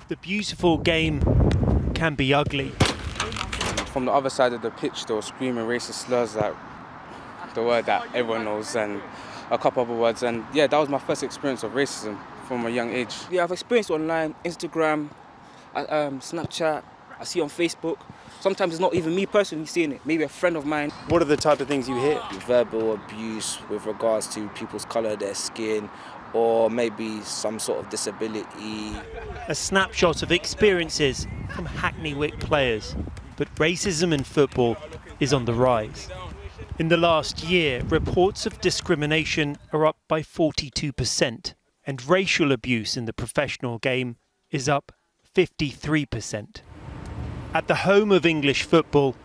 The beautiful game can be ugly. From the other side of the pitch, they were screaming racist slurs, like the word that everyone knows, and a couple other words. And yeah, that was my first experience of racism from a young age. Yeah, I've experienced online, Instagram, Snapchat, I see on Facebook. Sometimes it's not even me personally seeing it, maybe a friend of mine. What are the type of things you hear? Verbal abuse with regards to people's colour of their skin, or maybe some sort of disability. A snapshot of experiences from Hackney Wick players. But racism in football is on the rise. In the last year, reports of discrimination are up by 42%, and racial abuse in the professional game is up 53%. At the home of English football,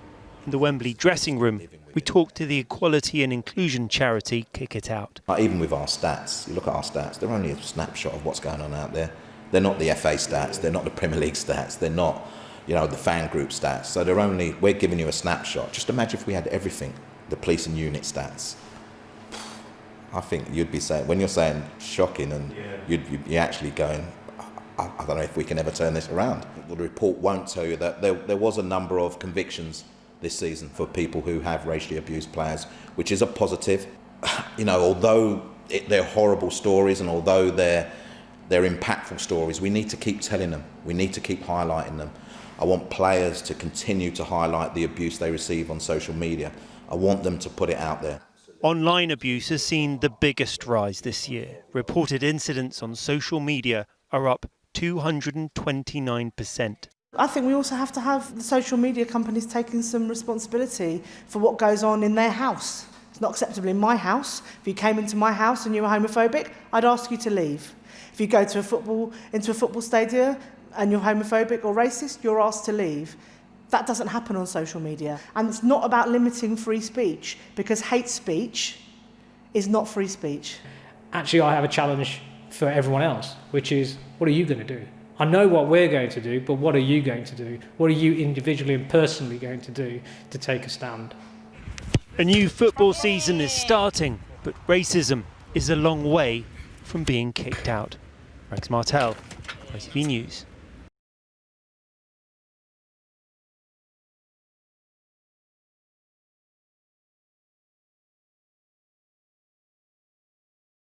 in the Wembley dressing room, we talked to the equality and inclusion charity Kick It Out. Even with our stats, you look at our stats, they're only a snapshot of what's going on out there. They're not the FA stats, they're not the Premier League stats, they're not, the fan group stats. So we're giving you a snapshot. Just imagine if we had everything, the police and unit stats. I think you'd be saying, when you're saying shocking, and you're actually going, I don't know if we can ever turn this around. The report won't tell you that there was a number of convictions this season for people who have racially abused players, which is a positive. Although they're horrible stories and although they're impactful stories, we need to keep telling them. We need to keep highlighting them. I want players to continue to highlight the abuse they receive on social media. I want them to put it out there. Online abuse has seen the biggest rise this year. Reported incidents on social media are up 229%. I think we also have to have the social media companies taking some responsibility for what goes on in their house. It's not acceptable in my house. If you came into my house and you were homophobic, I'd ask you to leave. If you go into a football stadium and you're homophobic or racist, you're asked to leave. That doesn't happen on social media. And it's not about limiting free speech, because hate speech is not free speech. Actually, I have a challenge for everyone else, which is, what are you going to do? I know what we're going to do, but what are you going to do? What are you individually and personally going to do to take a stand? A new football season is starting, but racism is a long way from being kicked out. Rags Martel, ITV News.